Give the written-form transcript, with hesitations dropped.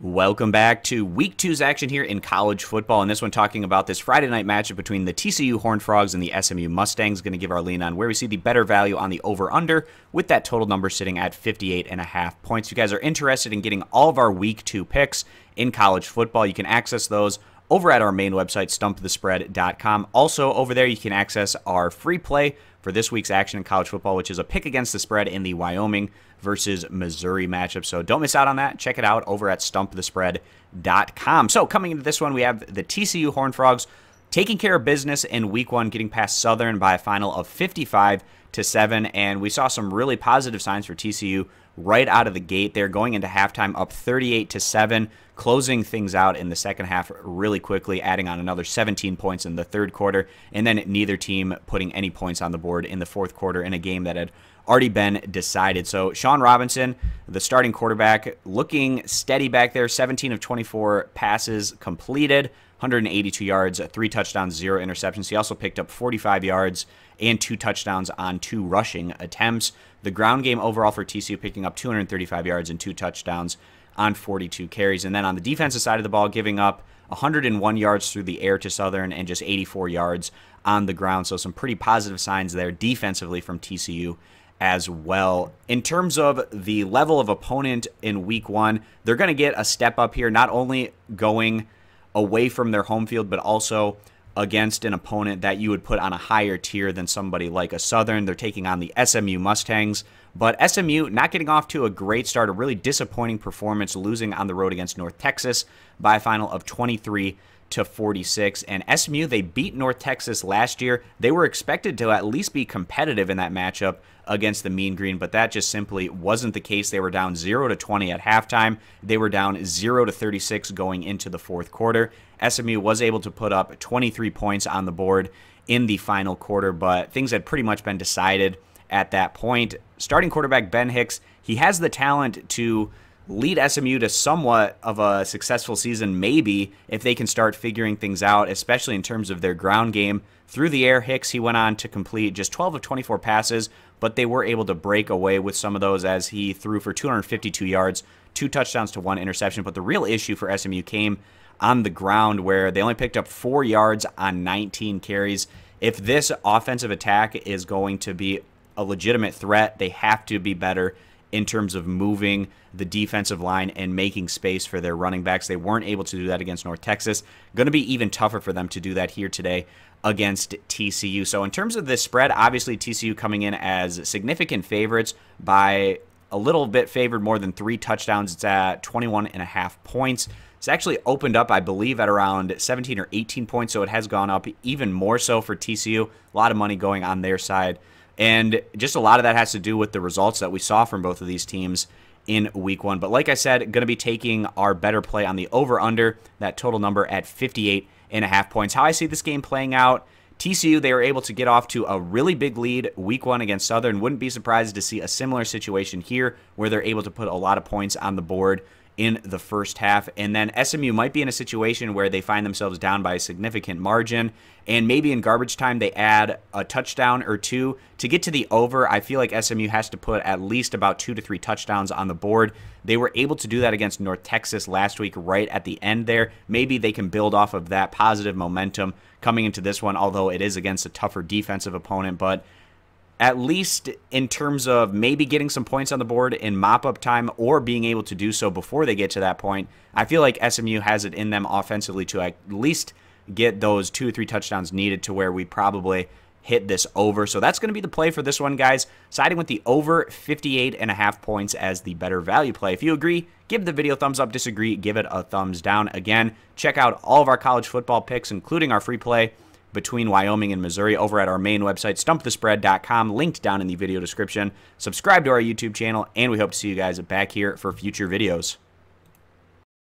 Welcome back to Week 2's action here in college football. And this one talking about this Friday night matchup between the TCU Horned Frogs and the SMU Mustangs. Going to give our lean on where we see the better value on the over-under with that total number sitting at 58.5 points. If you guys are interested in getting all of our Week 2 picks in college football, you can access those over at our main website, stumpthespread.com. Also, over there, you can access our free play for this week's action in college football, which is a pick against the spread in the Wyoming versus Missouri matchup. So don't miss out on that. Check it out over at stumpthespread.com. So coming into this one, we have the TCU Horned Frogs taking care of business in Week 1, getting past Southern by a final of 55-7. And we saw some really positive signs for TCU right out of the gate. They're going into halftime up 38-7, closing things out in the second half really quickly, adding on another 17 points in the third quarter, and then neither team putting any points on the board in the fourth quarter in a game that had already been decided. So Sean Robinson, the starting quarterback, looking steady back there, 17 of 24 passes completed, 182 yards, 3 touchdowns, 0 interceptions. He also picked up 45 yards and 2 touchdowns on 2 rushing attempts. The ground game overall for TCU picking up 235 yards and 2 touchdowns on 42 carries. And then on the defensive side of the ball, giving up 101 yards through the air to Southern and just 84 yards on the ground. So some pretty positive signs there defensively from TCU as well. In terms of the level of opponent in Week 1, they're going to get a step up here, not only going away from their home field, but also against an opponent that you would put on a higher tier than somebody like a Southern. They're taking on the SMU Mustangs, but SMU not getting off to a great start, a really disappointing performance, losing on the road against North Texas by a final of 23-46. And SMU, they beat North Texas last year. They were expected to at least be competitive in that matchup against the Mean Green, but that just simply wasn't the case. They were down 0-20 at halftime. They were down 0-36 going into the fourth quarter. SMU was able to put up 23 points on the board in the final quarter, but things had pretty much been decided at that point. Starting quarterback Ben Hicks, he has the talent to lead SMU to somewhat of a successful season, maybe, if they can start figuring things out, especially in terms of their ground game. Through the air, Hicks, he went on to complete just 12 of 24 passes, but they were able to break away with some of those as he threw for 252 yards, 2 touchdowns to 1 interception. But the real issue for SMU came on the ground, where they only picked up 4 yards on 19 carries. If this offensive attack is going to be a legitimate threat, they have to be better in terms of moving the defensive line and making space for their running backs. They weren't able to do that against North Texas. Going to be even tougher for them to do that here today against TCU. So in terms of this spread, obviously TCU coming in as significant favorites by a little bit favored more than 3 touchdowns. It's at 21.5 points. It's actually opened up, I believe, at around 17 or 18 points, so it has gone up even more so for TCU. A lot of money going on their side. And just a lot of that has to do with the results that we saw from both of these teams in Week 1. But like I said, going to be taking our better play on the over-under, that total number at 58.5 points. How I see this game playing out, TCU, they were able to get off to a really big lead Week 1 against Southern. Wouldn't be surprised to see a similar situation here where they're able to put a lot of points on the board in the first half. And then SMU might be in a situation where they find themselves down by a significant margin, and maybe in garbage time they add a touchdown or 2 to get to the over. I feel like SMU has to put at least about 2 to 3 touchdowns on the board. They were able to do that against North Texas last week right at the end there. Maybe they can build off of that positive momentum coming into this one, although it is against a tougher defensive opponent. But at least in terms of maybe getting some points on the board in mop-up time or being able to do so before they get to that point, I feel like SMU has it in them offensively to at least get those 2 or 3 touchdowns needed to where we probably hit this over. So that's going to be the play for this one, guys. Siding with the over 58.5 points as the better value play. If you agree, give the video a thumbs up. Disagree, give it a thumbs down. Again, check out all of our college football picks, including our free play between Wyoming and Missouri over at our main website, stumpthespread.com, linked down in the video description. Subscribe to our YouTube channel, and we hope to see you guys back here for future videos.